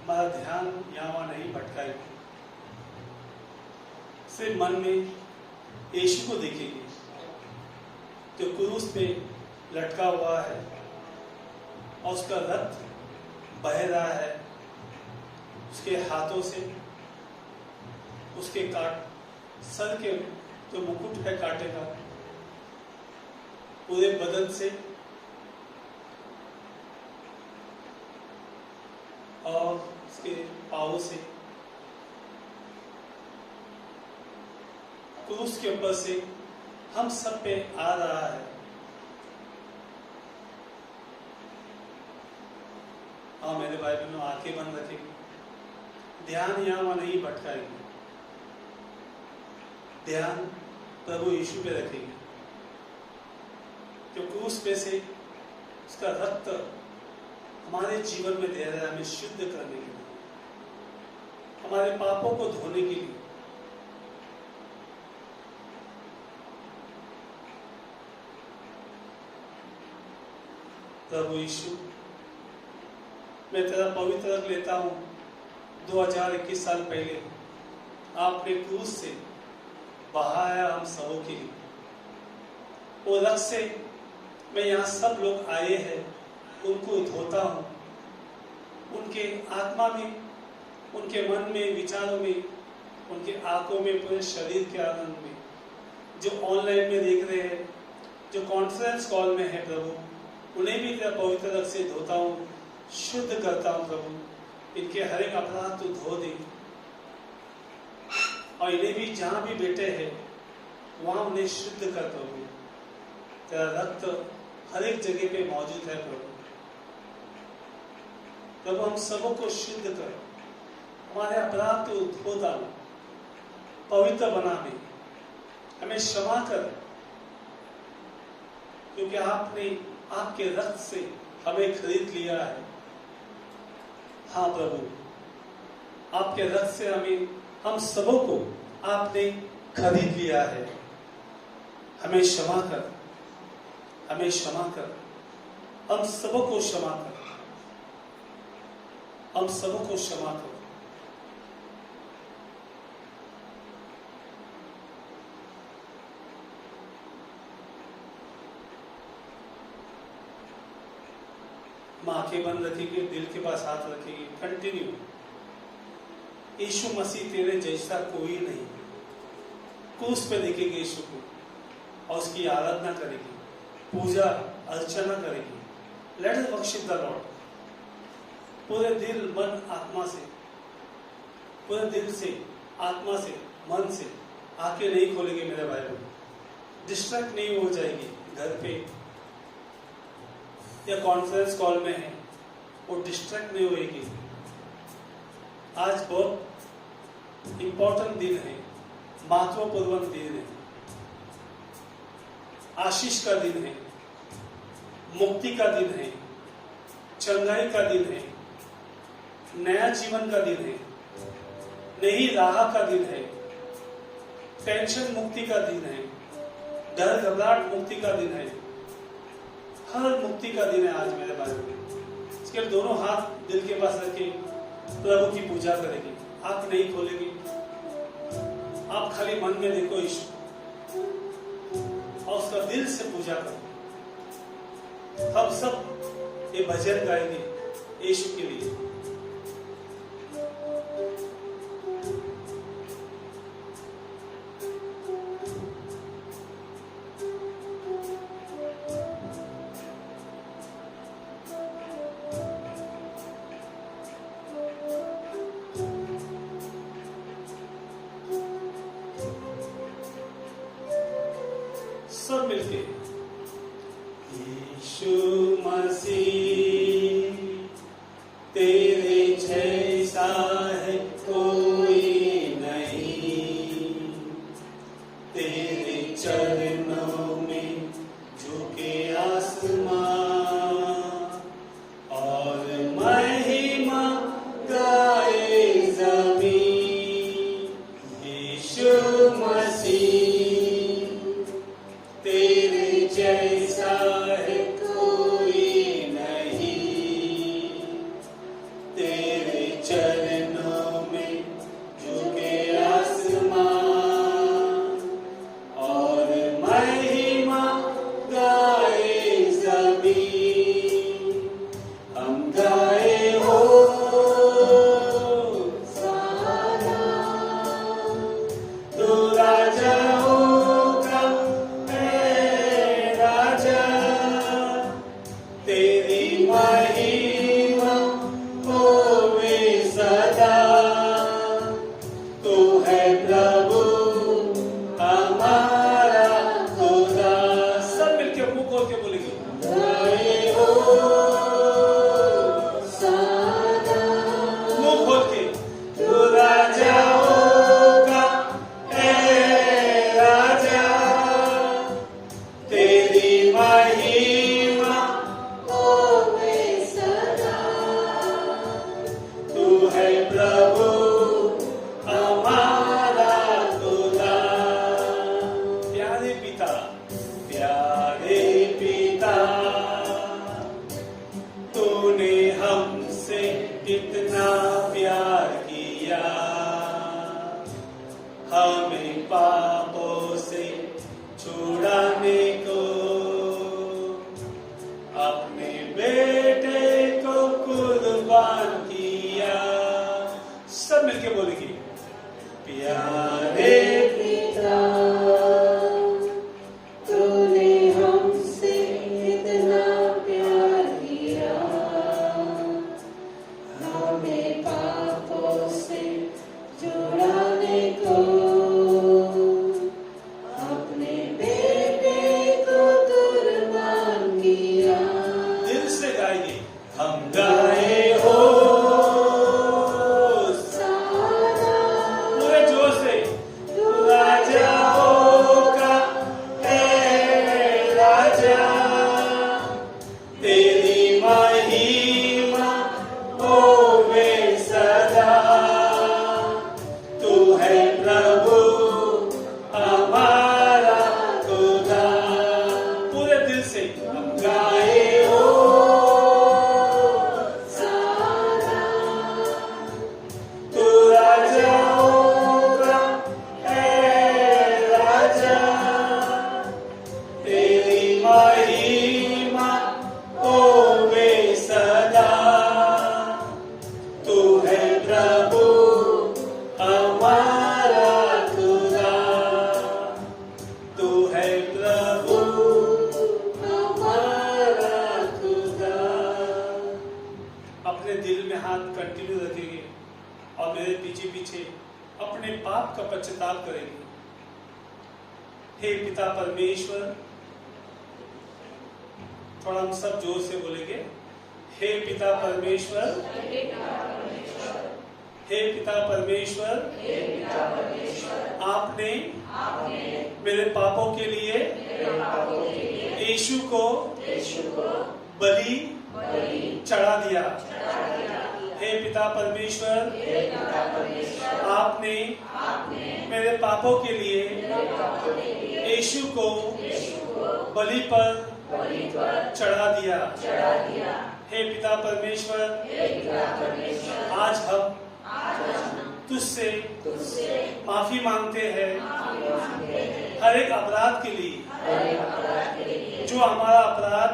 हमारा ध्यान यहाँ वहाँ नहीं भटकाएगी, सिर्फ मन में यीशु को देखेंगे जो क्रूस पे लटका हुआ है और उसका रक्त बह रहा है उसके हाथों से, उसके सर के जो मुकुट है कांटे का, पूरे बदन से और उसके पाँव से, क्रूस के ऊपर से हम सब पे आ रहा है। हाँ मेरे भाई बहनों, आंखें बंद रखेंगे, ध्यान यहाँ वहाँ नहीं भटकाएंगे, ध्यान प्रभु यीशु पे रखेंगे जो क्रूस पे से उसका रक्त हमारे जीवन में दे रहा है, हमें शुद्ध करने के लिए, हमारे पापों को धोने के लिए। प्रभु यीशु, मैं तेरा पवित्र रक्त लेता हूँ। 2021 साल पहले आपने क्रूस से बहाया हम सबों के लिए, वो रक्त से मैं यहाँ सब लोग आए हैं उनको धोता हूँ, उनके आत्मा में, उनके मन में, विचारों में, उनके आंखों में, पूरे शरीर के आनंद में, जो ऑनलाइन में देख रहे हैं, जो कॉन्फ्रेंस कॉल में है प्रभु, उन्हें भी तेरा पवित्र रक्त से धोता हूँ, शुद्ध करता हूँ प्रभु। इनके हर एक अपराध तू धो दे और इन्हें भी जहाँ भी बेटे हैं वहाँ उन्हें शुद्ध कर प्रभु। तेरा रक्त हर एक जगह पे मौजूद है प्रभु। प्रभु हम सबों को शुद्ध कर, हमारे अपराध को धो डाल, पवित्र बना दे, हमें क्षमा कर, क्योंकि आपने आपके रक्त से हमें खरीद लिया है। हाँ प्रभु, आपके रक्त से हम सबों को आपने खरीद लिया है। हमें क्षमा कर, हमें क्षमा कर, हम सबों को क्षमा कर, हम सबों को क्षमा कर। आंखें बंद रखेंगे, दिल के पास हाथ रखेंगे, कंटिन्यू। यीशु मसीह तेरे जैसा कोई नहीं। क्रूस पे देखेंगे यीशु को और उसकी आराधना करेंगे, पूजा अर्चना करेंगे। Let us worship the Lord पूरे दिल, मन, आत्मा से, पूरे दिल से, आत्मा से, मन से। आंखें नहीं खोलेंगे मेरे भाई बहन, डिस्ट्रैक्ट नहीं हो जाएगी। घर पे या कॉन्फ्रेंस कॉल में है, वो डिस्ट्रैक्ट नहीं होएगी। आज बहुत इंपॉर्टेंट दिन है, महत्वपूर्ण दिन है, आशीष का दिन है, मुक्ति का दिन है, चंगाई का दिन है, नया जीवन का दिन है, नई राह का दिन है, टेंशन मुक्ति का दिन है, डर घबराहट मुक्ति का दिन है, हर मुक्ति का दिन है आज मेरे भाई। इसके दोनों हाथ दिल के पास रखे प्रभु की पूजा करेंगे। आप नहीं खोलेंगे, आप खाली मन में देखो यीशु और उसका दिल से पूजा करो। हम सब ये भजन गाएंगे यीशु के लिए। सब मिलके यीशु मसीह तेरे महिमा होवे सदा। तू है प्रभु हमारा खुदा। सब मिलके मुंह खोल के बोलेंगे जय हो सदा। मुंह खोल के तू राजाओं का है राजा। तेरी महिमा होवे सदा। तू है प्रभु हमारा खुदा। प्यारे पिता, प्यारे पिता, तूने हमसे कितना प्यार किया। हमें पापों से छुड़ाने को अपने बेटे को कुर्बान किया। सब मिलके बोलेंगे प्यारे पिता, तूने हमसे कितना प्यार किया। हमें पापों से छुड़ाने को अपने बेटे को कुर्बान किया। दिल से गाइए हम गाए हो सारा पूरे जोर से। तू राजाओं का है राजा। तेरी महिमा होवे सदा। तू है प्रभु हमारा खुदा। पूरे दिल से हम गाए हो सारा तू राजाओं का है राजा। तेरी महिमा होवे सदा। तू है प्रभु हमारा खुदा। तू है प्रभु हमारा खुदा। अपने दिल में हाथ कंटिन्यू रखेंगे और मेरे पीछे पीछे अपने पाप का पश्चाताप करेंगे। हे पिता परमेश्वर, थोड़ा हम सब जोर से बोलेंगे। हे पिता परमेश्वर, हे पिता परमेश्वर, आपने मेरे पापों के लिए यीशु को बलि चढ़ा दिया। हे पिता परमेश्वर, आपने मेरे पापों के लिए यीशु को बलि पर चढ़ा दिया। हे पिता परमेश्वर, आज हम तुझसे माफी मांगते हैं हर एक अपराध के लिए जो हमारा अपराध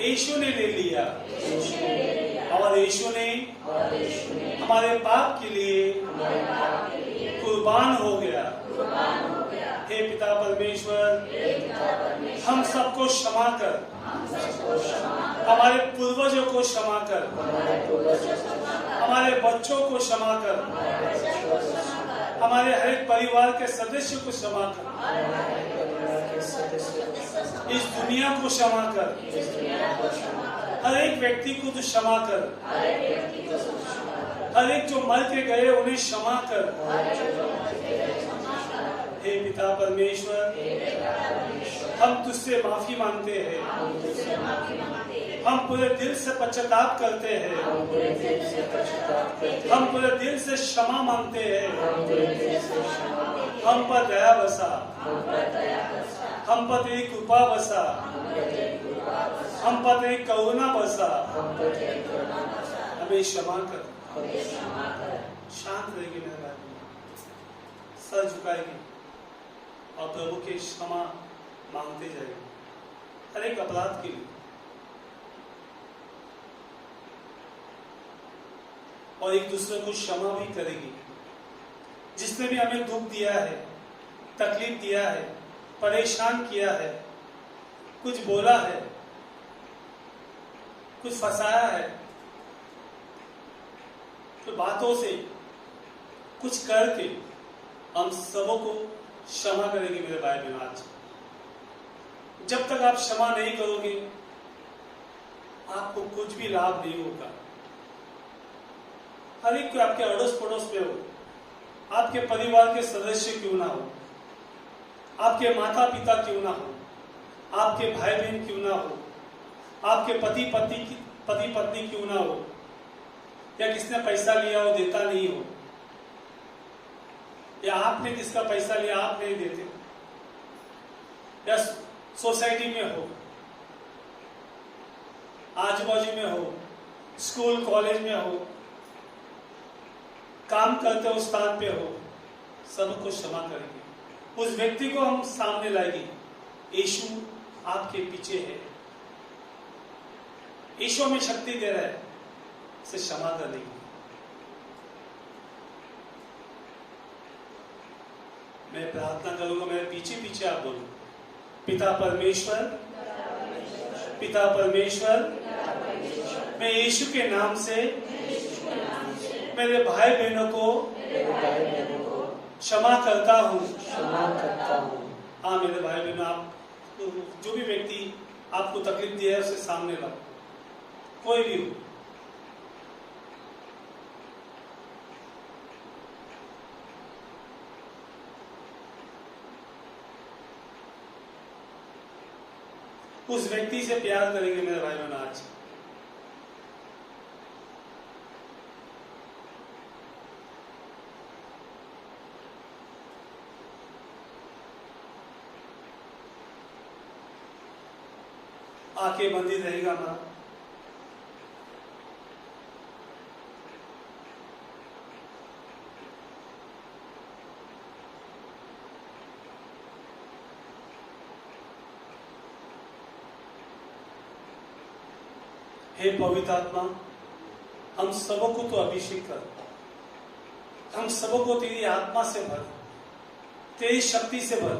यीशु ने ले लिया और यीशु ने हमारे पाप के लिए कुर्बान हो गया। हे पिता परमेश्वर, हम सबको क्षमा कर, हमारे पूर्वजों को क्षमा कर, हमारे बच्चों को क्षमा कर, हमारे हर एक परिवार के सदस्य को क्षमा कर, इस दुनिया को क्षमा कर, हर एक व्यक्ति को तू क्षमा कर, हर एक जो मर के गए उन्हें क्षमा कर। हे पिता परमेश्वर, हम तुझसे माफी मांगते हैं, हम पूरे दिल से पश्चाताप करते हैं, हम पूरे दिल से क्षमा मांगते हैं। हम पर दया बसा, हम पर तेरी कृपा बसा, हम पर तेरी करुणा बसा। हमें क्षमा कर। शांत रहेगी मेरे भाई, सर झुकाएगी और प्रभु के क्षमा मांगते जाएगी हर एक अपराध के लिए। और एक दूसरे को क्षमा भी करेगी। जिसने भी हमें दुख दिया है, तकलीफ दिया है, परेशान किया है, कुछ बोला है, कुछ फंसाया है, तो बातों से कुछ करके हम सबों को क्षमा करेंगे मेरे भाई बहन। आज जब तक आप क्षमा नहीं करोगे आपको कुछ भी लाभ नहीं होगा। हर एक को, आपके अड़ोस पड़ोस में हो, आपके परिवार के सदस्य क्यों ना हो, आपके माता पिता क्यों ना हो, आपके भाई बहन क्यों ना हो, आपके पति पत्नी क्यों ना हो, या किसने पैसा लिया हो देता नहीं हो, या आपने किसका पैसा लिया आप नहीं देते, या सोसाइटी में हो, आजू बाजू में हो, स्कूल कॉलेज में हो, काम करते हो स्थान पे हो, सबको क्षमा करेंगे। उस व्यक्ति को हम सामने लाएंगे, यीशु आपके पीछे है, यीशु में शक्ति दे रहा है, उसे क्षमा करने की। मैं प्रार्थना करूंगा, मेरे पीछे पीछे आप बोलो। पिता परमेश्वर, पिता परमेश्वर, मैं यीशु के नाम से मेरे भाई बहनों को क्षमा करता हूँ। हाँ मेरे भाई बहनों, आप जो भी व्यक्ति आपको तकलीफ दिया है उसे सामने लाओ, कोई भी हो। उस व्यक्ति से प्यार करेंगे मेरे भाई बहनों। आज आंखें बंदी रहेगा हमारा। हे पवित्र आत्मा, हम सबों को तो अभिषेक कर, हम सबों को तेरी आत्मा से भर, तेरी शक्ति से भर।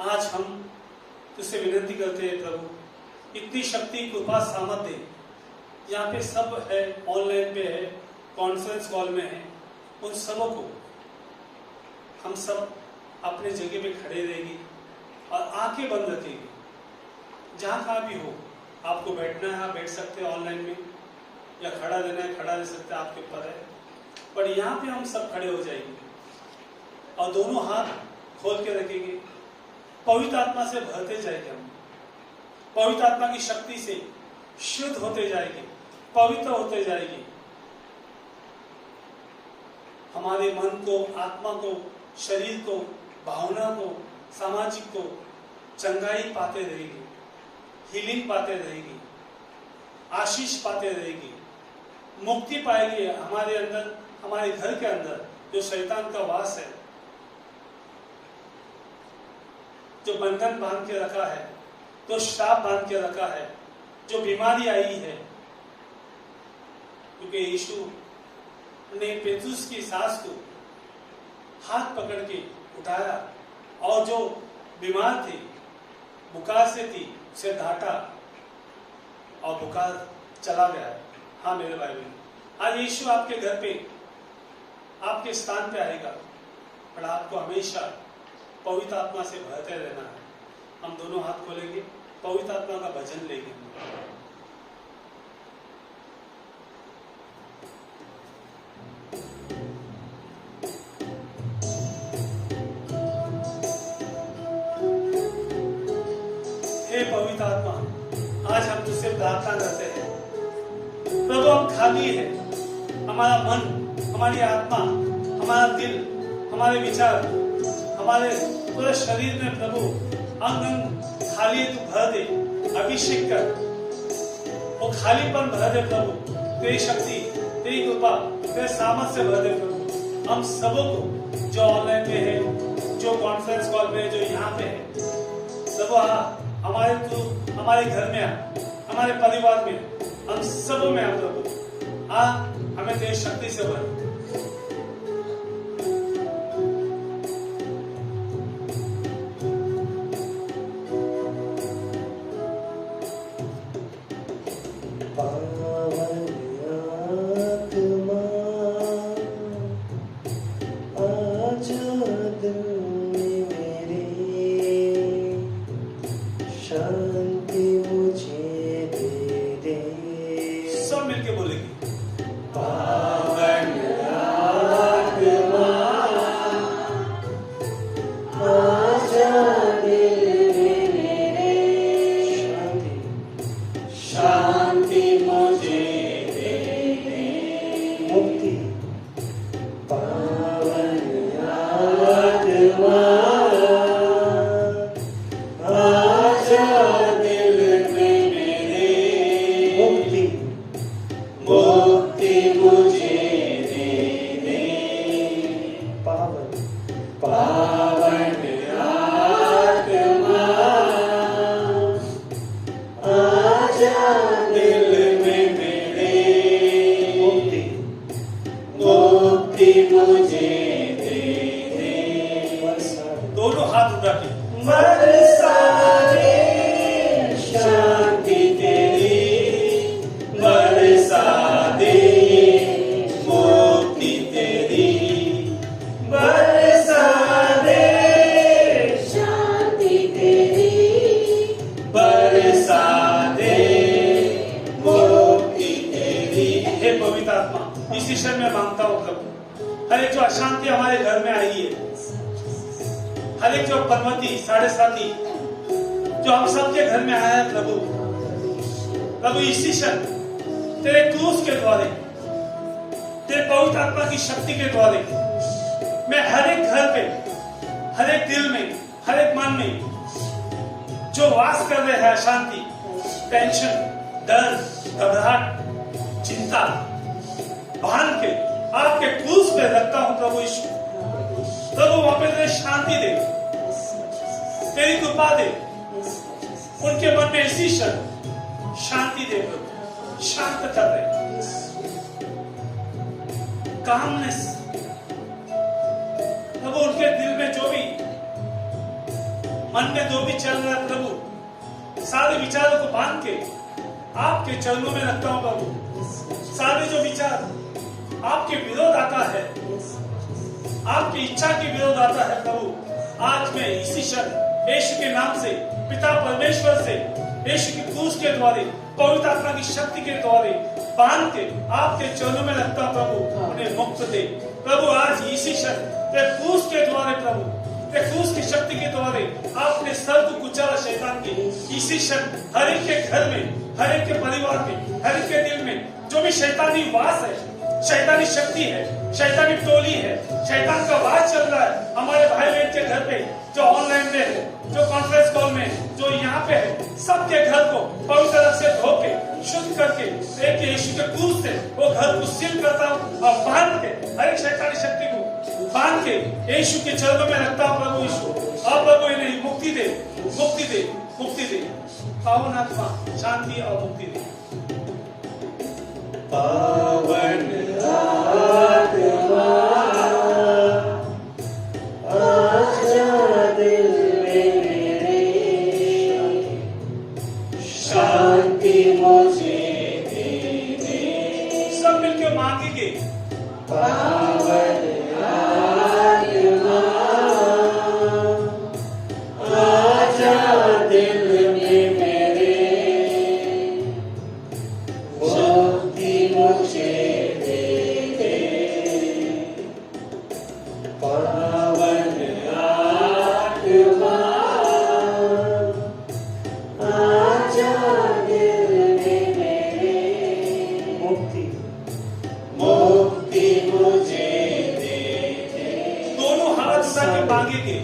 आज हम तुझसे विनती करते हैं प्रभु, इतनी शक्ति कृपा सामर्थ दे। यहाँ पे सब है, ऑनलाइन पे है, कॉन्फ्रेंस कॉल में है, उन सबों को हम सब अपने जगह पे खड़े रहेंगे और आंखें बंद रखेंगे। जहाँ कहाँ भी हो, आपको बैठना है आप बैठ सकते हैं ऑनलाइन में, या खड़ा रहना है खड़ा रह सकते हैं, आपके ऊपर है। पर यहाँ पे हम सब खड़े हो जाएंगे और दोनों हाथ खोल के रखेंगे, पवित्र आत्मा से भरते जाएंगे। हम पवित्र आत्मा की शक्ति से शुद्ध होते जाएंगे, पवित्र होते जाएंगे। हमारे मन को, आत्मा को, शरीर को, भावना को, सामाजिक को चंगाई पाते रहेगी, हीलिंग पाते रहेगी, आशीष पाते रहेगी, मुक्ति पाएगी। हमारे अंदर, हमारे घर के अंदर जो शैतान का वास है, जो बंधन बांध के रखा है, जो श्राप बांध के रखा है, जो बीमारी आई है, क्योंकि यीशु ने पेतरुस की सास को हाथ पकड़ के उठाया और जो बीमार थी, बुखार से थी, उसे डांटा और बुखार चला गया। हाँ मेरे भाई बहन, आज यीशु आपके घर पे, आपके स्थान पे आएगा, पर आपको हमेशा पवित्र आत्मा से भरते रहना है। हम दोनों हाथ खोलेंगे, पवित्र आत्मा का भजन लेंगे। हे पवित्र आत्मा, आज हम तुझसे प्रार्थना करते हैं प्रभु, हम खाली है, हमारा मन, हमारी आत्मा, हमारा दिल, हमारे विचार, हमारे पूरे शरीर में प्रभु अंग अंग खाली है, तू भर दे, अभिषेक कर, वो खालीपन भर दे प्रभु, तेरी शक्ति, तेरी कृपा, तेरे सामर्थ से भर दे प्रभु। हम सबों को जो ऑनलाइन में है, जो कॉन्फ्रेंस कॉल में है, जो यहाँ पे है, प्रभु हमारे घर में आ, हमारे परिवार में, हम सबों में आ प्रभु, आ हमें तेरी शक्ति से भर। पावन आत्मा आजा दिल में मेरे, शांति मुझे दे दे। सब मिलके बोलेंगे। पावन आत्मा आजा दिल में मेरे, शांति मुझे दे दे। मुक्ति पावन आत्मा आजा दिल में मेरे, मुक्ति मुक्ति मुझे दे दे। पावन पावन आत्मा आजा दिल में मेरे, मुक्ति मुक्ति मुझे दे दे। दोनों हाथ उठा के बरसा दे शांति तेरी, बरसा दे मुक्ति तेरी, बरसा दे शांति तेरी, बरसा दे मुक्ति तेरी। हे पवित्र आत्मा, इस ईश्वर में मांगता हूँ प्रभु, हर एक जो अशांति हमारे घर में आई है, हर एक जो पद्मती साढ़े साथी जो हम सबके घर में आया है प्रभु, प्रभु इस ईश्वर तेरे क्रूस के द्वारे, तेरे पवित्र आत्मा की शक्ति के द्वारे, मैं हर एक घर पे, हर एक दिल में, हर एक मन में जो वास कर रहे हैं अशांति, टेंशन, डर, घबराहट, चिंता, बांध के आपके क्रूस पे रखता हूं प्रभु यीशु। प्रभु वहां पे तेरे शांति दे, तेरी कृपा दे, उनके मन में इसी क्षण शांति दे प्रभु, शांत कर दे, कामनेस प्रभु, उनके दिल में जो भी, मन में जो भी चल रहा है प्रभु, सारे विचारों को बांध के आपके चरणों में रखता हूं प्रभु। सारे जो विचार आपके विरोध आता है, आपकी इच्छा के विरोध आता है प्रभु, आज मैं इसी क्षण यीशु के नाम से, पिता परमेश्वर से, यीशु की क्रूस के द्वारे, पवित्र आत्मा की शक्ति के द्वारे बांध के आपके चरणों में रखता हूं प्रभु, उन्हें मुक्त दे प्रभु। आज इसी क्षण तेरे क्रूस के द्वारे प्रभु, तेरे क्रूस की शक्ति के द्वारे आपने सर को कुचला शैतान के, इसी क्षण हर एक के घर में, हर एक के परिवार में, हर एक के दिल में जो भी शैतानी वास है, शैतानी शक्ति है, शैतानी टोली है, शैतान का वास चल रहा है हमारे भाई बहन के घर पे, जो ऑनलाइन में है, जो कॉन्फ्रेंस कॉल में, जो यहाँ पे है, सबके घर को पवित्र रस से धो के शुद्ध करके एक यीशु के क्रूस से वो घर को सील करता हूँ और बांध के हर एक शैतानी शक्ति को बांध के यीशु के चरणों में रखता हूँ प्रभु यीशु। अब प्रभु इन्हें मुक्ति दे, मुक्ति दे, मुक्ति दे, पावन आत्मा शांति और मुक्ति दे। पावन आत्मा आजा दिल में मेरे, शांति मुझे दे दे। सब मिलकर मांगेंगे। पावन आत्मा आजा दिल में मेरे, मुक्ति मुझे दे दे। पावन आत्मा आजा दिल में मेरे, मुक्ति मुक्ति मुझे दे दे। दोनों हाथ उठा के मांगेंगे।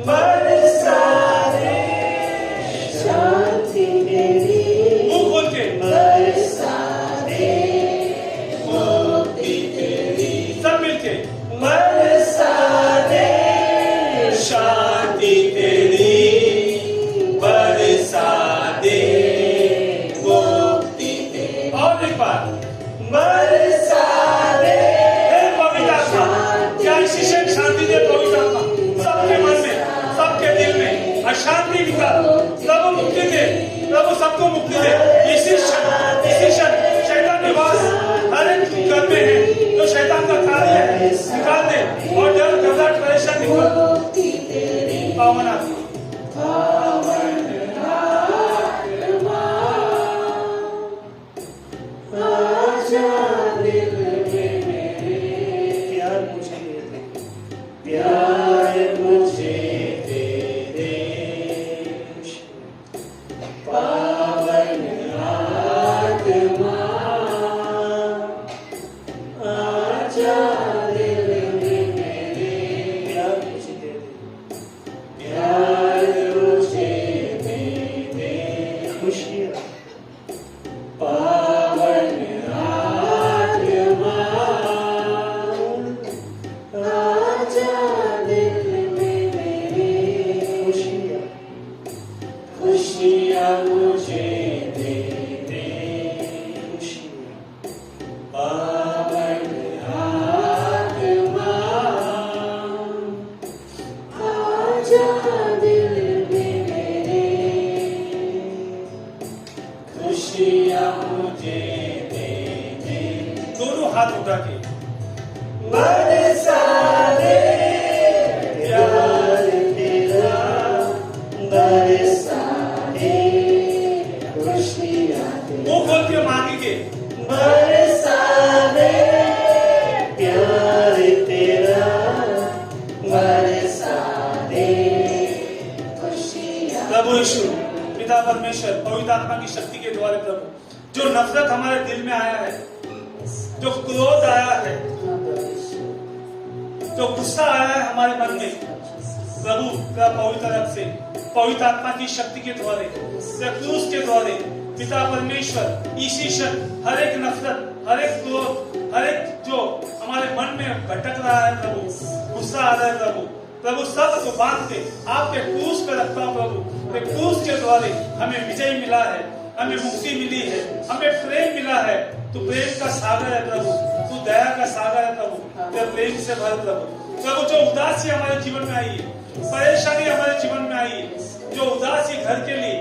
बरसा दे शांति तेरी, मुंह खोल के बरसा दे मुक्ति तेरी, सब मिलके बरसा दे शांति तेरी, बरसा दे मुक्ति तेरी। और एक बार बरसा दे हे पवित्र आत्मा, क्या इसी से शांति दे पवित्र आत्मा, सबके मन में, सबके दिल में अशांति निकाल, प्रभु मुक्ति दे, प्रभु सबको मुक्ति दे। इसी क्षण खुशियाँ मुझे दे दे। दोनों हाथ उठा के बरसा दे प्यार तेरा, बरसा दे खुशियाँ तेरा। मुंह खोल के मांगेंगे, बरसा दे प्यार तेरा, बरसा दे खुशियाँ। प्रभु यीशु पिता परमेश्वर पवित्र आत्मा की शक्ति के द्वारा प्रभु जो नफरत हमारे दिल में आया है, जो क्रोध आया है, जो गुस्सा आया है हमारे मन में, प्रभु का पवित्र रक्त से पवित्र आत्मा की शक्ति के द्वारे क्रूस के द्वारे पिता परमेश्वर इसी क्षण हर एक नफरत, हर एक क्रोध, हर एक जो हमारे मन में भटक रहा है प्रभु, गुस्सा आ रहा है प्रभु, प्रभु सब को बांध के आपके क्रूस पे रखता हूं प्रभु। क्रूस के द्वारे हमें विजय मिला है, हमें मुक्ति मिली है, हमें प्रेम मिला है। तू प्रेम का सागर है प्रभु, तू दया का सागर है प्रभु, तेरे प्रेम से भर प्रभु। प्रभु जो उदासी हमारे जीवन में आई है, परेशानी हमारे जीवन में आई है, जो उदासी घर के लिए,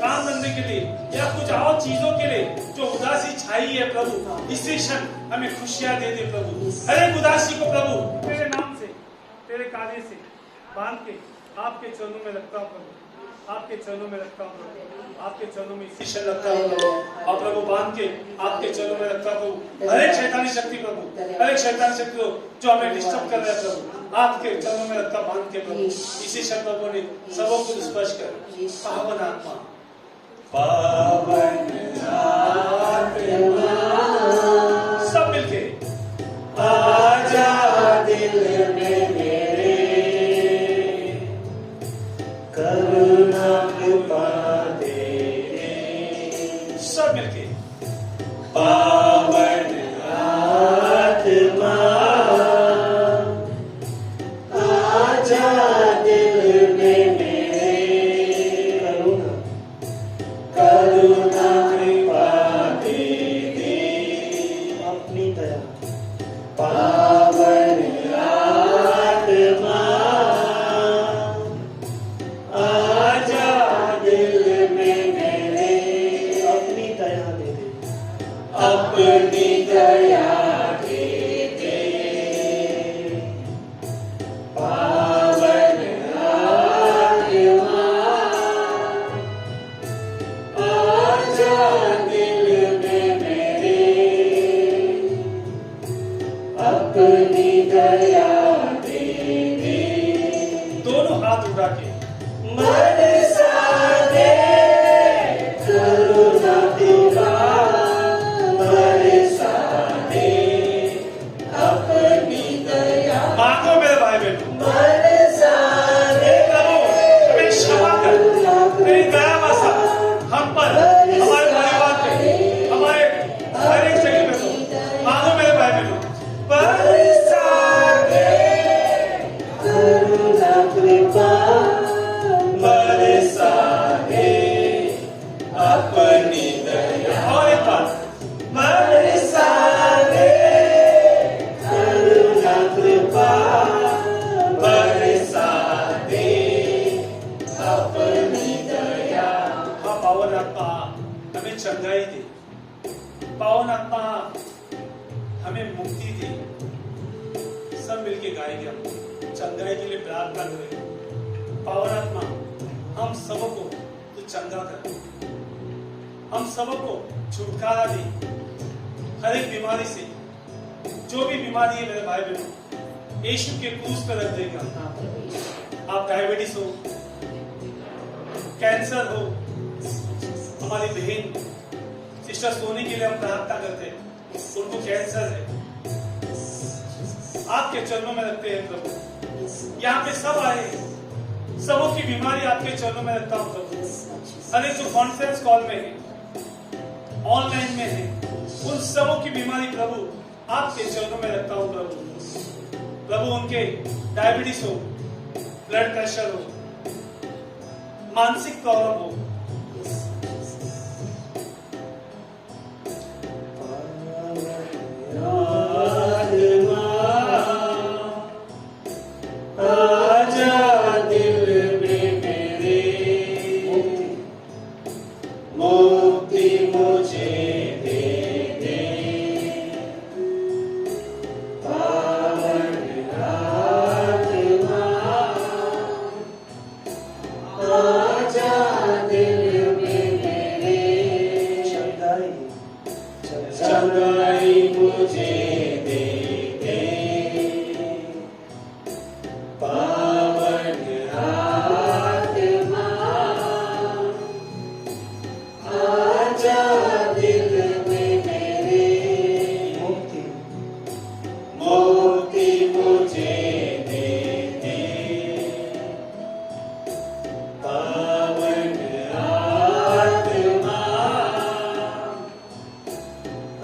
काम धंधे के लिए या कुछ और चीजों के लिए जो उदासी छाई है प्रभु, इसी क्षण हमें खुशियां दे दे प्रभु। हर एक उदासी को प्रभु तेरे नाम से, तेरे कार्य से बांध के आपके चरणों में रखता हूं प्रभु, आपके चरणों में रखता हूं प्रभु, आपके चरणों में इसी क्षण रखता हूं प्रभु। और प्रभु बांध के आपके चरणों में रखता हूं प्रभु। हर एक शैतानी शक्ति प्रभु, हर एक शैतानी शक्ति जो हमें डिस्टर्ब कर रहा है प्रभु, आपके चरणों में रखता बांध के प्रभु। इसी क्षण प्रभु ने सबों को स्पर्श कर पावन आत्मा, पावन आत्मा सब मिलके आजा दिल में मेरे, करुणा कृपा दे दे। सब मिलके पावन आत्मा आजा दिल में मेरे, करुणा कृपा दे दे अपनी तरह। पावन आत्मा आजा दिल में मेरे, अपनी दया दे दे, अपनी दया दे दे। पावन आत्मा आजा दिल में मेरे, अपनी दया दे दे। दोनों हाथ उठा के बरसा दे करुणा तेरा, बरसा दे अपनी दया। मांगो मेरे भाई बहनों, बरसा दे प्रभु हमें क्षमा कर, तेरी दया बरसा हम पर, हमारे परिवार पे, हमारे हर एक जगह पे तो मांगो मेरे भाई बहनों। बरसा दे करुणा कृपा, बरसा दे अपनी दया। और एक बार बरसा दे करुणा कृपा, बरसा दे अपनी दया। हाँ, पावन आत्मा हमें चंगाई दे, पावन आत्मा हमें मुक्ति दे। सब मिलके गाएंगे, हम चंगाई के लिए प्रार्थना करेंगे। पावन आत्मा हम सबको तू चंगा कर, हम सबको छुटकारा दे हर एक बीमारी से। जो भी बीमारी है मेरे भाई बहनों, यीशु के क्रूस पर रख देगा। आप डायबिटीज हो, कैंसर हो, हमारी बहन सिस्टर सोनी के लिए हम प्रार्थना करते हैं, उनको कैंसर है, आपके चरणों में रखते हैं प्रभु। यहाँ पे सब आए, सबों की बीमारी आपके चरणों में रखता हूँ प्रभु। हर एक जो कॉन्फ्रेंस कॉल में है, ऑनलाइन में है, उन सबों की बीमारी प्रभु आपके चरणों में रखता हूँ प्रभु। प्रभु उनके डायबिटीज हो, ब्लड प्रेशर हो, मानसिक प्रॉब्लम हो, आजा दिल में मेरे, मुक्ति चंगाई मुझे दे दे, पावन आत्मा आजा दिल में मेरे, मुक्ति मुक्ति मुझे दे दे, पावन आत्मा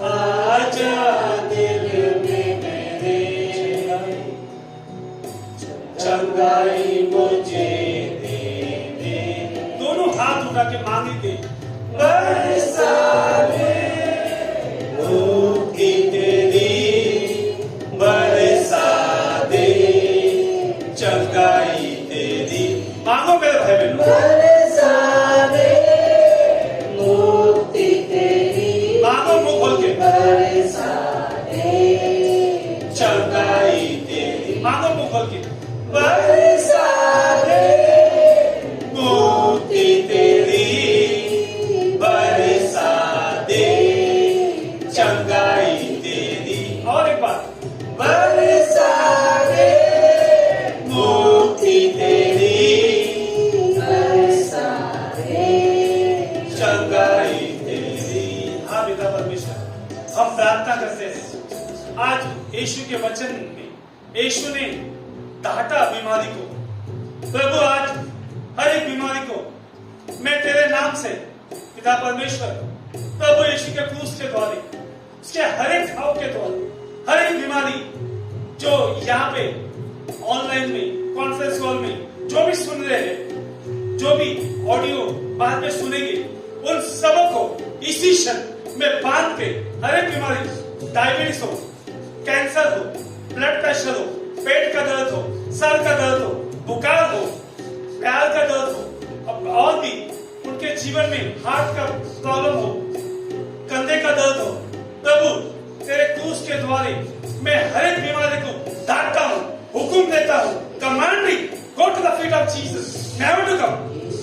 आजा दिल में मेरे, चंगाई मुझे दे दे, दोनों हाथ उठा के मांगेंगे, बरसा दे मुक्ति तेरी, बरसा दे चंगाई तेरी। मांगो मेरे भाई बहनों, बरसा दे मुक्ति तेरी, मांगो मुंह खोल के, बरसा दे चंगाई तेरी, मांगो मुंह खोल के, बरसा दे मुक्ति तेरी, बरसा दे चंगाई तेरी। और एक बार, बरसा दे मुक्ति तेरी, बरसा दे चंगाई तेरी। हाँ पिता परमेश्वर, हम प्रार्थना करते हैं आज यीशु के वचन में यीशु ने डांटा बीमारी को। प्रभु आज हर एक बीमारी को मैं तेरे नाम से पिता परमेश्वर प्रभु यीशु के क्रूस के द्वारे उसके हर एक घाव के द्वारे हर एक बीमारी जो यहाँ पे ऑनलाइन में कॉन्फ्रेंस कॉल में जो भी सुन रहे हैं, जो भी ऑडियो बाद में सुनेंगे, उन सबों को इसी क्षण में बांध के हर एक बीमारी, डायबिटीज हो, कैंसर हो, ब्लड प्रेशर हो, पेट का दर्द हो, सर का दर्द हो, बुखार हो, पैर का दर्द हो, और भी उनके जीवन में हार्ट का प्रॉब्लम हो, कंधे का दर्द हो, प्रभु तेरे क्रूस के द्वारे मैं हर एक बीमारी को डांटता हूँ, हुक्म देता हूँ, commanding go to the feet of Jesus, never to come.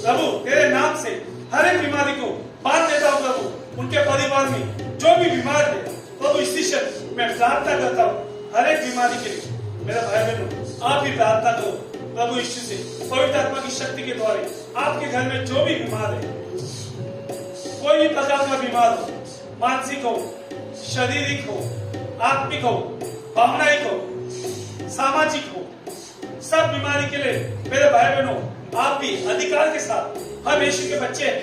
प्रभु तेरे नाम से हर एक बीमारी को बांध देता हूँ प्रभु, उनके परिवार में जो भी बीमार है प्रभु इसी क्षण मैं प्रार्थना करता हूँ हर एक बीमारी के लिए। मेरे भाई बहनों आप भी प्रार्थना करो प्रभु यीशु से, पवित्र आत्मा की शक्ति के द्वारे आपके घर में जो भी बीमार है, कोई भी प्रकार का बीमार हो, मानसिक हो, शारीरिक हो, आत्मिक हो, भावनाइक हो, सामाजिक हो, सब बीमारी के लिए मेरे भाई बहनों आप भी अधिकार के साथ, हम यीशु के बच्चे हैं,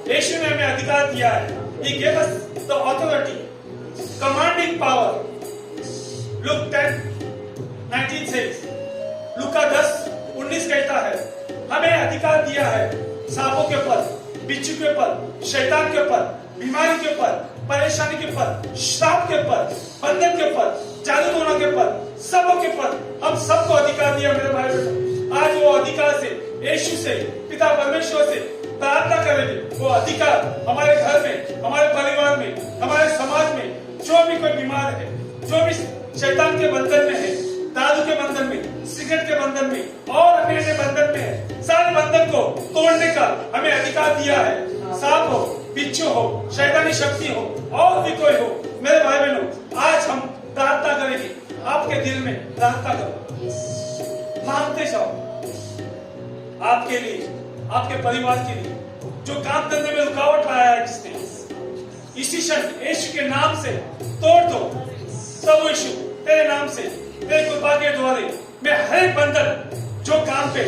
यीशु ने हमें अधिकार दिया है, He gave us the authority, commanding power. Luke 10:19 says, लूका 10:19 कहता है हमें अधिकार दिया है सांपों के ऊपर, बिच्छू के ऊपर, शैतान के ऊपर, बीमारी के ऊपर, परेशानी के ऊपर, श्राप के ऊपर, बंधन के ऊपर, जादू टोना के ऊपर, सबों के ऊपर हम सबको अधिकार दिया मेरे भाई बहनों। आज वो अधिकार से यीशु से पिता परमेश्वर से प्रार्थना करेंगे, वो अधिकार हमारे घर में, हमारे परिवार में, हमारे समाज में जो भी कोई बीमार है, जो भी शैतान के बंधन में है, दारू के बंधन में, सिगरेट के बंधन में और अन्य बंधन में है, सारे बंधन को तोड़ने का हमें अधिकार दिया है। सांप हो, बिच्छू हो, शैतानी शक्ति हो और भी कोई हो, मेरे भाई बहनों आज हम प्रार्थना करेंगे, आपके दिल में प्रार्थना करो, मांगते जाओ आपके लिए, आपके परिवार के लिए जो काम धंधे में रुकावट लाया है किसने, इसी क्षण यीशु के नाम से तोड़ दो। सब यीशु तेरे नाम से, तेरे कृपा के द्वारे मैं हर एक बंधन जो काम पे,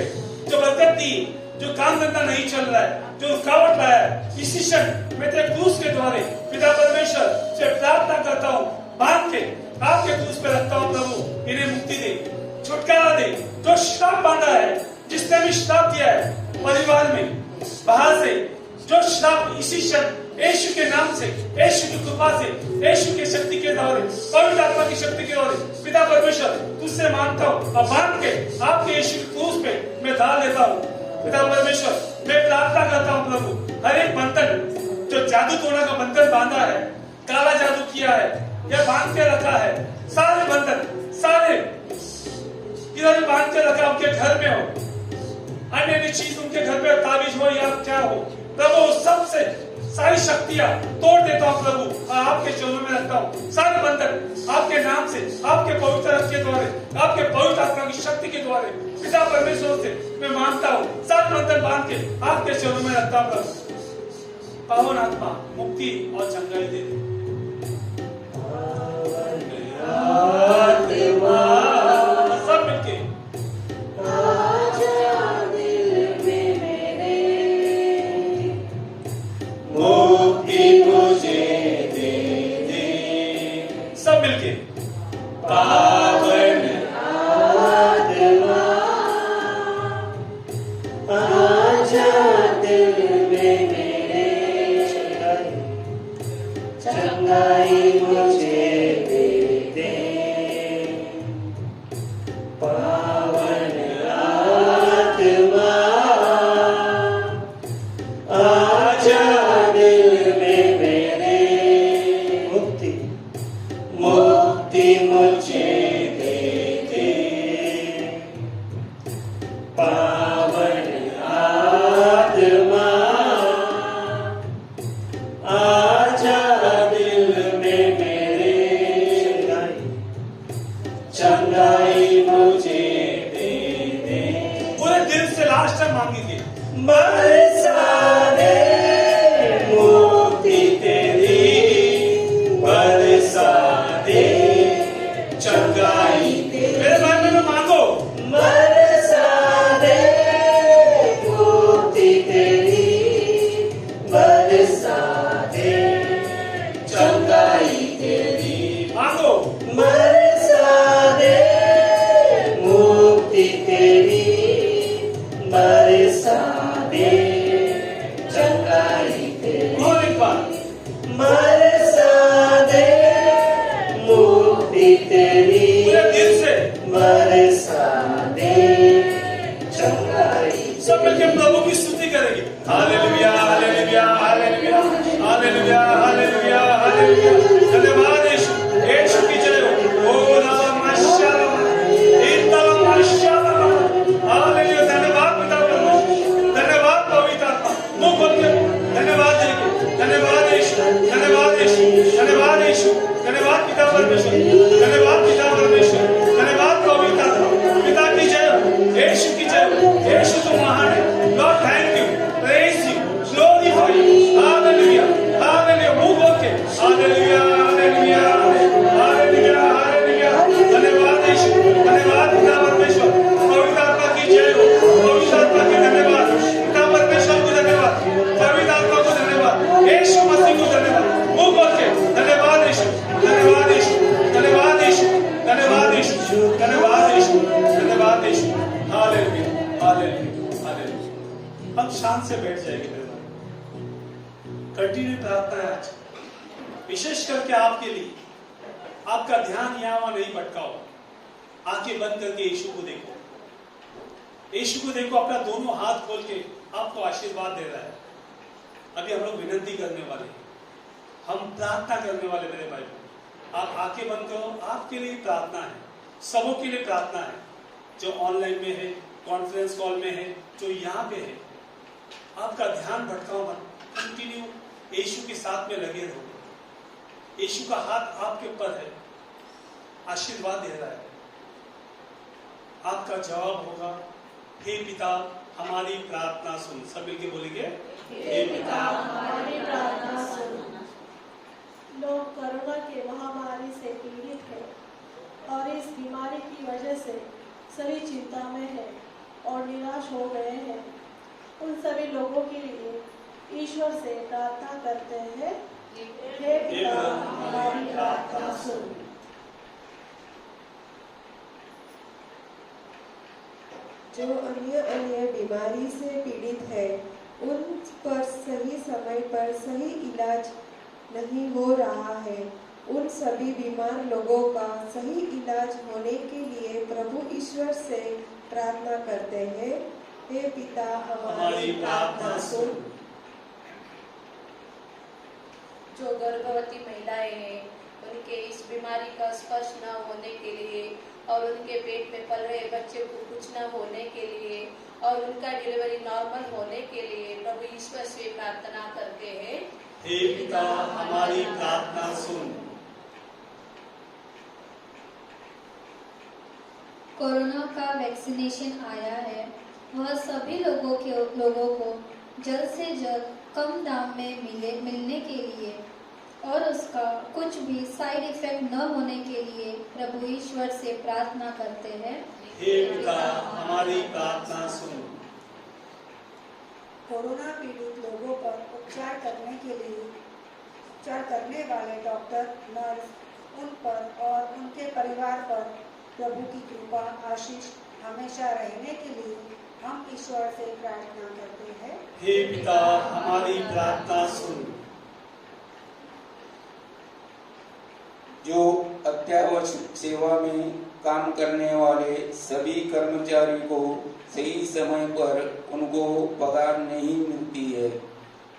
जो बरकत दी, जो काम धंधा नहीं चल रहा है, जो रुकावट लाया है, इसी क्षण मैं तेरे क्रूस के द्वारे पिता परमेश्वर से प्रार्थना करता हूँ, बांध के आपके क्रूस पे रखता हूँ प्रभु, इन्हें मुक्ति दे, छुटकारा दे। जो श्राप बांधा है, जिसने भी श्राप दिया है परिवार में, बाहर से जो श्राप इसी क्षण यीशु के नाम से, यीशु की कृपा से, यीशु की शक्ति के द्वारे, पवित्र आत्मा की शक्ति के द्वारे पिता परमेश्वर तुझसे मांगता हूँ और बांध के आपके यीशु के क्रूस पे मैं डाल देता हूँ। पिता परमेश्वर मैं प्रार्थना करता हूँ प्रभु, हर एक बंधन जो जादू टोना का बंधन बांधा है, काला जादू किया है या बांध के रखा है, सारे बंधन, सारे किधर बांध के रखा उनके घर में हो, अन्य चीज उनके घर पे ताबीज हो या क्या हो, प्रभु सबसे सारी शक्तियां तोड़ देता हूँ प्रभु, आपके चरणों में रखता करता हूँ सारे बंधन आपके नाम से, आपके पवित्र रक्त के द्वारे, आपके पवित्र आत्मा की शक्ति के द्वारे पिता परमेश्वर से मैं मानता हूँ। सारे बंधन बांध के आपके चरणों में रखता हूँ। पावन आत्मा मुक्ति और चंगाई दे दे। सब मिलके मुक्ति मुझे दे दे, सब मिलके पावन आत्मा आजा दिल में मेरे, चंगाई मुझे दे दे। पावन आत्मा आजा दिल में मेरे, मुक्ति मुक्ति मुझे दे दे, पावन आत्मा आजा दिल में मेरे, चंगाई मुझे दे दे। पूरे दिल से लास्ट टाइम मांगेंगे। बरसा दे मुक्ति तेरी बरसा दे, चंगाई मेरे भाई में मांगो। बरसा दे मुक्ति तेरी, बरसा दे चंगाई तेरी, मांगो। बरसा दे मुक्ति तेरी, बरसा दे चंगाई तेरी। और एक बार बरसा दे मुक्ति तेरी, पूरे दिल से बरसा दे चंगाई। सब मिलके प्रभु की स्तुति करेंगे। Hallelujah hallelujah hallelujah hallelujah hallelujah hallelujah. धन्यवाद यीशु, यीशु की जय हो। ओ नाम माशाअल्लाह, इतना माशाअल्लाह। हालेलुया। धन्यवाद पिता परमेश्वर, धन्यवाद पवित्र आत्मा। मुंह खोल के धन्यवाद देंगे। धन्यवाद यीशु, धन्यवाद यीशु, धन्यवाद यीशु, धन्यवाद पिता परमेश्वर, धन्यवाद पिता परमेश्वर, धन्यवाद पवित्र आत्मा। पिता की जय हो, यीशु की जय हो। यीशु तुम महान है। Lord thank you, praise you, glorify you. Hallelujah hallelujah. मुंह खोल के हालेलुया हालेलुया हालेलुया हालेलुया। धन्यवाद यीशु, धन्यवाद पिता परमेश्वर। पवित्र आत्मा की जय हो, पवित्र आत्मा की धन्यवाद। पिता परमेश्वर को धन्यवाद, पवित्र आत्मा को धन्यवाद, यीशु मसीह को धन्यवाद। मुंह खोल के धन्यवाद यीशु, धन्यवाद यीशु, धन्यवाद यीशु, धन्यवाद यीशु, धन्यवाद यीशु, धन्यवाद यीशु। Hallelujah hallelujah hallelujah. हम शांत से बैठ जाएंगे मेरे भाई। कंटिन्यू प्रार्थना है आज, विशेष करके आपके लिए। आपका ध्यान यहाँ वहां नहीं भटकाओ। आंखें बंद करके यीशु को देखो। यीशु को देखो, अपना दोनों हाथ खोल के आपको आशीर्वाद दे रहा है। अभी हम लोग विनती करने वाले हैं, हम प्रार्थना करने वाले मेरे भाई। आप आंखें बंद करो, आपके लिए प्रार्थना है, सबों के लिए प्रार्थना है, जो ऑनलाइन में है, कॉन्फ्रेंस कॉल में है, जो यहाँ पे है। आपका ध्यान भटकाओ मत, कंटिन्यू यीशु के साथ में लगे रहो। यीशु का हाथ आपके ऊपर है, आशीर्वाद दे रहा है। आपका जवाब होगा, हे पिता हमारी प्रार्थना सुन। सब मिलके बोलेंगे, हे पिता हमारी प्रार्थना सुन। लोग कोरोना के महामारी से पीड़ित हैं और इस बीमारी की वजह से सभी चिंता में है और निराश हो गए हैं। उन सभी लोगों के लिए ईश्वर से प्रार्थना करते हैं, हे पिता हमारी प्रार्थना सुन। जो अन्य अन्य बीमारी से पीड़ित है, उन पर सही समय पर सही इलाज नहीं हो रहा है। उन सभी बीमार लोगों का सही इलाज होने के लिए प्रभु ईश्वर से प्रार्थना करते हैं, हे पिता हमारी प्रार्थना सुन। जो गर्भवती महिलाएं हैं, उनके इस बीमारी का स्पर्श न होने के लिए और उनके पेट में पल रहे बच्चे को कुछ न होने के लिए और उनका डिलीवरी नॉर्मल होने के लिए प्रभु ईश्वर से प्रार्थना करते हैं, हे पिता हमारी प्रार्थना सुन। कोरोना का वैक्सीनेशन आया है वह सभी लोगों को जल्द से जल्द कम दाम में मिलने के लिए और उसका कुछ भी साइड इफेक्ट न होने के लिए प्रभु ईश्वर से प्रार्थना करते हैं। हे पिता हमारी प्रार्थना सुन। कोरोना पीड़ित लोगों पर उपचार करने वाले डॉक्टर, नर्स, उन पर और उनके परिवार पर प्रभु की कृपा आशीष हमेशा रहने के लिए हम ईश्वर से प्रार्थना करते हैं। हे पिता हमारी प्रार्थना सुन। जो अत्यावश्यक सेवा में काम करने वाले सभी कर्मचारी को सही समय पर उनको पगार नहीं मिलती है,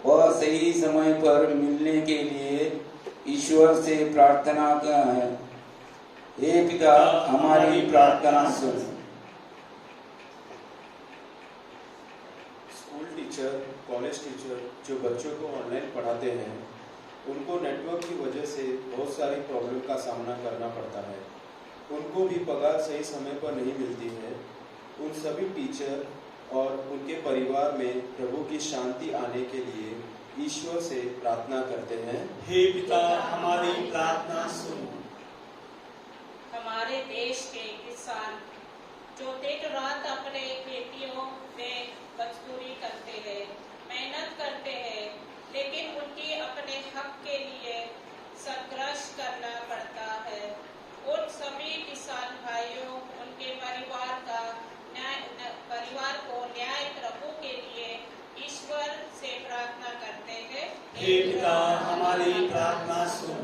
वह सही समय पर मिलने के लिए ईश्वर से प्रार्थना है। हे पिता हमारी प्रार्थना सुन। स्कूल टीचर, कॉलेज टीचर जो बच्चों को ऑनलाइन पढ़ाते हैं, उनको नेटवर्क की वजह से बहुत सारी प्रॉब्लम का सामना करना पड़ता है। उनको भी पगार सही समय पर नहीं मिलती है। उन सभी टीचर और उनके परिवार में प्रभु की शांति आने के लिए ईश्वर से प्रार्थना करते हैं। हे पिता हमारी प्रार्थना सुन। हमारे देश के किसान जो दिन रात अपने खेतियों में मजदूरी करते हैं, मेहनत करते हैं, लेकिन उनकी अपने हक के लिए संघर्ष करना पड़ता है। उन सभी किसान भाइयों, उनके परिवार को न्याय प्रभु के लिए ईश्वर से प्रार्थना करते हैं। हे पिता हमारी प्रार्थना सुन।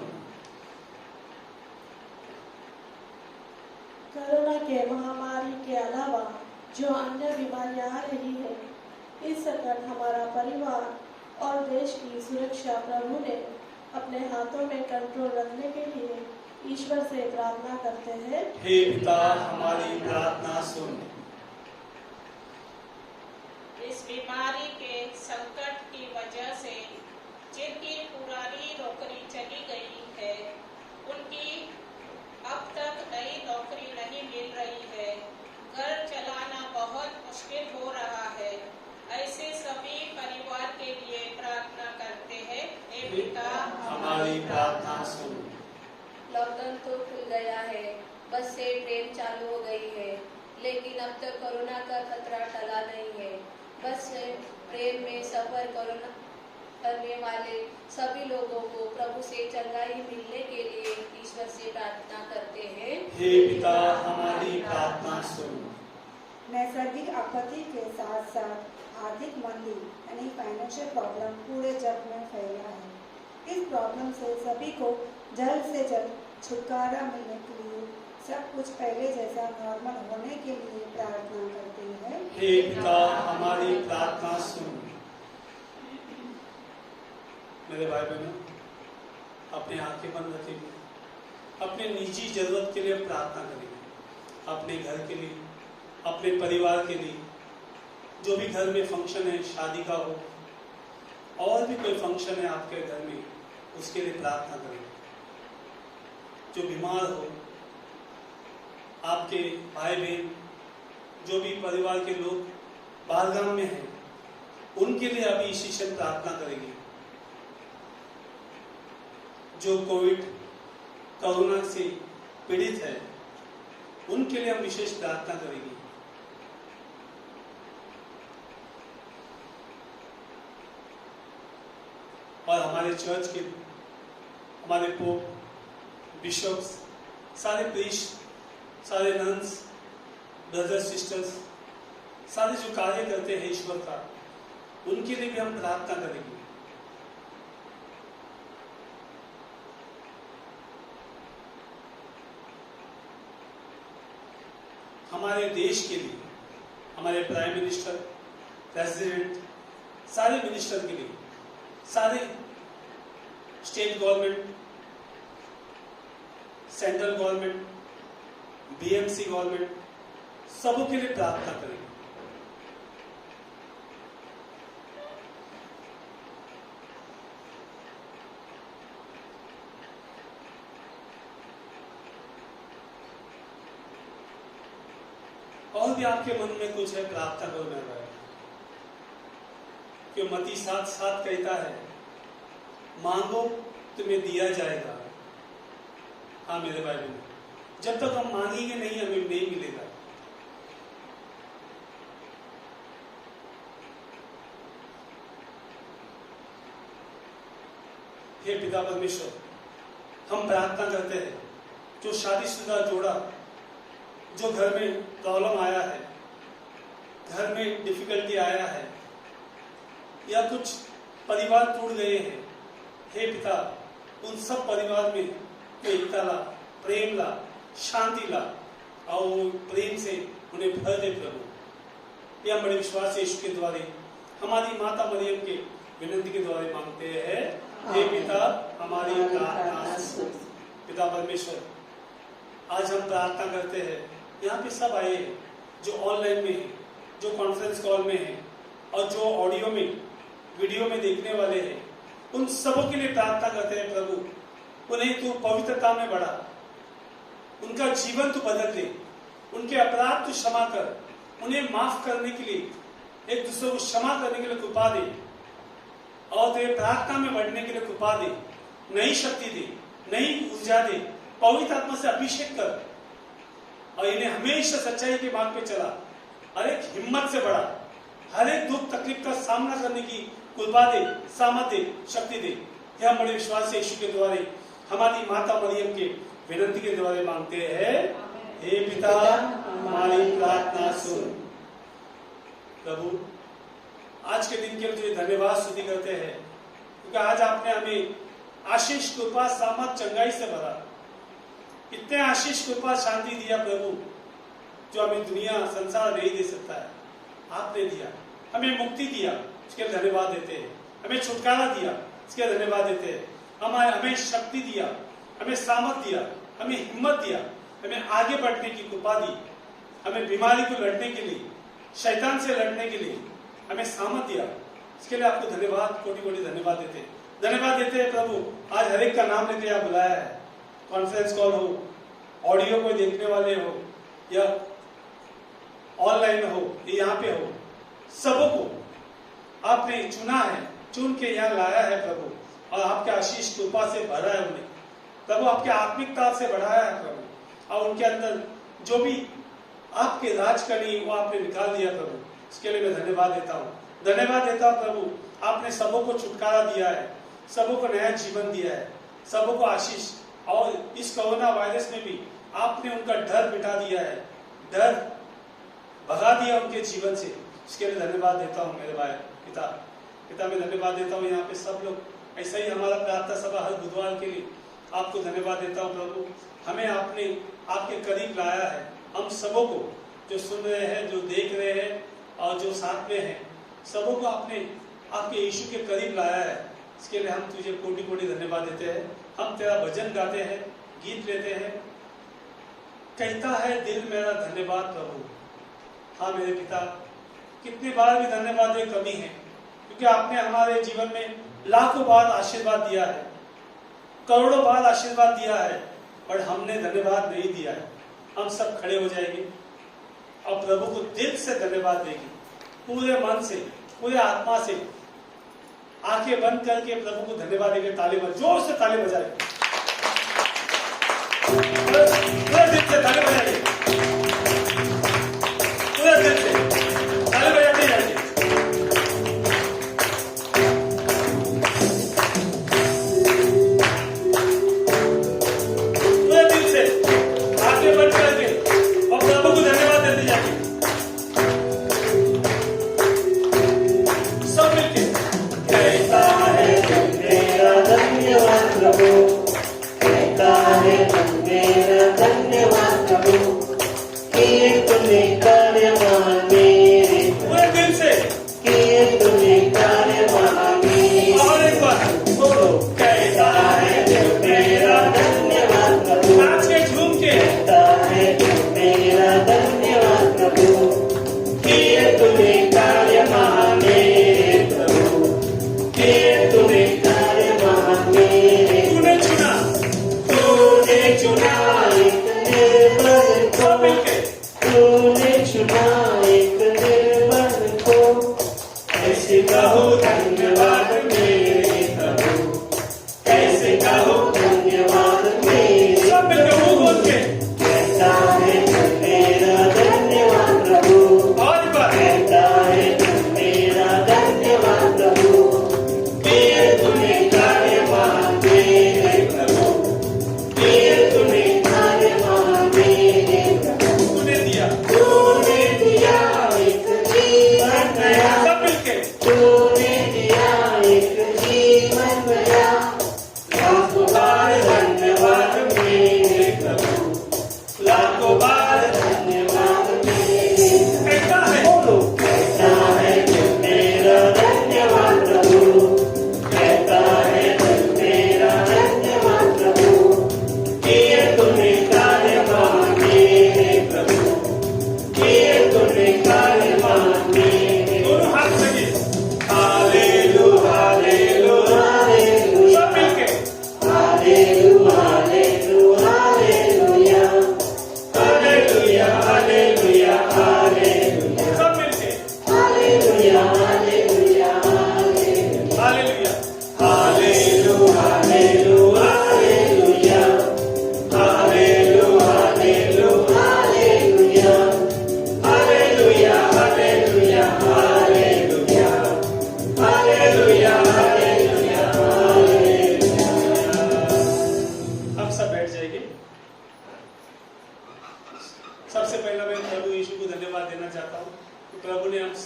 कोरोना के महामारी के अलावा जो अन्य बीमारियां आ रही है, इस संकट हमारा परिवार और देश की सुरक्षा प्रभु ने अपने हाथों में कंट्रोल रखने के लिए ईश्वर से प्रार्थना करते हैं। हे पिता हमारी प्रार्थना सुन। इस बीमारी के संकट की वजह से जिनकी पुरानी नौकरी चली गई है, उनकी अब तक नई नौकरी नहीं मिल रही है। घर चलाना बहुत मुश्किल हो रहा है। ऐसे सभी परिवार के लिए प्रार्थना करते हैं। हे पिता हमारी प्रार्थना सुन। लॉकडाउन तो खुल गया है, बस से ट्रेन चालू हो गई है, लेकिन अब तक कोरोना का खतरा टला नहीं है। बस से ट्रेन में सफर करने वाले सभी लोगों को प्रभु से चंगाई मिलने के लिए ईश्वर से प्रार्थना करते हैं। हे पिता हमारी प्रार्थना सुन। नैसर्गिक आपत्ति के साथ साथ आर्थिक मंदी यानी फाइनेंशियल प्रॉब्लम पूरे जग में फैला है। इस प्रॉब्लम से सभी को जल्द से जल्द छुटकारा मिलने के लिए सब कुछ पहले जैसा नॉर्मल होने के लिए प्रार्थना करते हैं। हे पिता हमारी प्रार्थना सुन। मेरे भाई बहनों, अपने आंखें बंद रखेंगे, अपने निजी जरूरत के लिए प्रार्थना करेंगे, अपने घर के लिए, अपने परिवार के लिए, जो भी घर में फंक्शन है, शादी का हो और भी कोई फंक्शन है आपके घर में, उसके लिए प्रार्थना करेंगे। जो बीमार हो, आपके भाई बहन, जो भी परिवार के लोग बाहरगाम में हैं, उनके लिए अभी इसी क्षण प्रार्थना करेंगे। जो कोरोना से पीड़ित है, उनके लिए हम विशेष प्रार्थना करेंगे। और हमारे चर्च के, हमारे पोप, बिशप्स, सारे प्रीस्ट, सारे नन्स, ब्रदर्स सिस्टर्स, सारे जो कार्य करते हैं ईश्वर का, उनके लिए भी हम प्रार्थना करेंगे। हमारे देश के लिए, हमारे प्राइम मिनिस्टर, प्रेसिडेंट, सारे मिनिस्टर के लिए, सारे state government, central government, BMC government, सबों के लिए प्रार्थना करेंगे। भी आपके मन में कुछ है, प्रार्थना करो मेरे भाई। कि मत्ती 7:7 कहता है, मांगो तुम्हें दिया जाएगा। हाँ मेरे भाई बहन, जब तक हम मांगेंगे नहीं, हमें नहीं मिलेगा। हे पिता परमेश्वर, हम प्रार्थना करते हैं, जो शादीशुदा जोड़ा, जो घर में प्रॉब्लम आया है, घर में डिफिकल्टी आया है, या कुछ परिवार टूट गए हैं, हे पिता उन सब परिवार में तो एकता ला, प्रेम ला, शांति ला, और प्रेम से उन्हें भर दे प्रभु। यह बड़े विश्वास से यीशु के द्वारे हमारी माता मरियम के विनती के द्वारे मांगते हैं। हे पिता हमारी प्रार्थना सुन। पिता परमेश्वर, आज हम प्रार्थना करते हैं, यहाँ पे सब आए हैं, जो ऑनलाइन में है, जो कॉन्फ्रेंस कॉल में है, और जो ऑडियो में वीडियो में देखने वाले हैं, उन सबों के लिए प्रार्थना करते हैं प्रभु। उन्हें तू पवित्रता में बढ़ा, उनका जीवन तू बदल दे, उनके अपराध तू क्षमा कर, उन्हें माफ करने के लिए, एक दूसरे को क्षमा करने के लिए कृपा दे, और तेरे प्रार्थना में बढ़ने के लिए कृपा दे, नई शक्ति दे, नई ऊर्जा दे, पवित्र आत्मा से अभिषेक कर, और इन्हें हमेशा सच्चाई के मार्ग पे चला, हर एक हिम्मत से बढ़ा, हर एक दुख तकलीफ का सामना करने की कृपा दे, सामर्थ्य दे, शक्ति दे। यह बड़े विश्वास से यीशु के द्वारे हमारी माता मरियम के विनती के द्वारे मांगते हैं। हे पिता हमारी प्रार्थना सुन। प्रभु आज के दिन के लिए तुझे धन्यवाद स्तुति करते हैं, क्योंकि आज आपने हमें आशीष कृपा सामर्थ चंगाई से भरा, इतने आशीष कृपा शांति दिया प्रभु, जो हमें दुनिया संसार नहीं दे सकता है, आपने दिया। हमें मुक्ति दिया, उसके लिए धन्यवाद देते हैं। हमें छुटकारा दिया, इसके लिए धन्यवाद देते हैं। हमें शक्ति दिया, हमें सामर्थ दिया, हमें हिम्मत दिया, हमें आगे बढ़ने की कृपा दी, हमें बीमारी को लड़ने के लिए, शैतान से लड़ने के लिए हमें सामर्थ दिया। इसके लिए आपको धन्यवाद, कोटि कोटि धन्यवाद देते हैं। धन्यवाद देते हैं प्रभु, आज हर एक का नाम लेते आप बुलाया है, कॉन्फ्रेंस कॉल हो, ऑडियो को देखने वाले हो, या ऑनलाइन हो, या यहाँ पे हो, सबों को आपने चुना है, चुन के यहाँ लाया है प्रभु, और आपके आशीष कृपा से भरा है उन्हें प्रभु, आपके आत्मिकता से बढ़ाया है प्रभु, और उनके अंदर जो भी आपके राज करनी वो आपने निकाल दिया प्रभु। इसके लिए मैं धन्यवाद देता हूँ, धन्यवाद देता हूँ प्रभु। आपने सबों को छुटकारा दिया है, सबों को नया जीवन दिया है, सबों को आशीष, और इस कोरोना वायरस में भी आपने उनका डर मिटा दिया है, डर भगा दिया उनके जीवन से। इसके लिए धन्यवाद देता हूँ मेरे भाई पिता मैं धन्यवाद देता हूँ। यहाँ पे सब लोग ऐसा ही हमारा प्रार्थना सभा हर बुधवार के लिए आपको धन्यवाद देता हूँ प्रभु। हमें आपने आपके करीब लाया है, हम सबों को जो सुन रहे हैं, जो देख रहे हैं, और जो साथ में हैं, सबों को आपने आपके यीशु के करीब लाया है। इसके लिए हम तुझे कोटि कोटि धन्यवाद देते हैं। हम तेरा भजन गाते हैं, गीत लेते हैं, कहता है दिल मेरा धन्यवाद प्रभु। हाँ मेरे पिता, कितनी बार भी धन्यवाद की कमी है, क्योंकि आपने हमारे जीवन में लाखों बार आशीर्वाद दिया है, करोड़ों बार आशीर्वाद दिया है, पर हमने धन्यवाद नहीं दिया है। हम सब खड़े हो जाएंगे और प्रभु को दिल से धन्यवाद देंगे, पूरे मन से, पूरे आत्मा से, आंखें बंद करके प्रभु को धन्यवाद देंगे। ताली बजा, जोर से ताली बजाएंगे, पूरे दिल से ताली बजाएंगे, पूरे दिल से ताली बजाते जाएंगे। पूरे दिल से आंखें बंद करके और प्रभु को धन्यवाद देते जाएंगे। सब मिलके कहता है मेरा धन्यवाद प्रभु, कहता है मेरा धन्यवाद प्रभु, किए तूने कार्य महान मेरे, पूरे दिल से किए तूने कार्य महान मेरे। और एक बार बोलो, कहता है मेरा धन्यवाद प्रभु, नाच के झूम के कहता है मेरा धन्यवाद प्रभु, किए तूने कार्य महान मेरे प्रभु, किए तूने कार्य महान मेरे। तूने चुना, तूने चुना इतने बड़े सब मिलके तूने चुना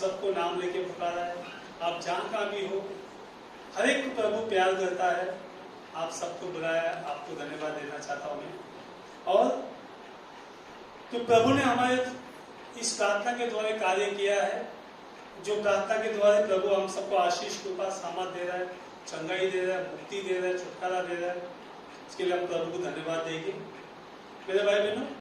सबको नाम लेके पुकारा है। आप जहाँ कहाँ भी हो, हर एक को प्रभु प्यार करता है। आप सबको बुलाया, आपको धन्यवाद देना चाहता हूँ मैं। और तो प्रभु ने हमारे इस प्रार्थना के द्वारा कार्य किया है, जो प्रार्थना के द्वारा प्रभु हम सबको आशीष कृपा सामर्थ दे रहा है, चंगाई दे रहा है, मुक्ति दे रहा है, छुटकारा दे रहा है। इसके लिए हम प्रभु को धन्यवाद देंगे। मेरे भाई बहनों,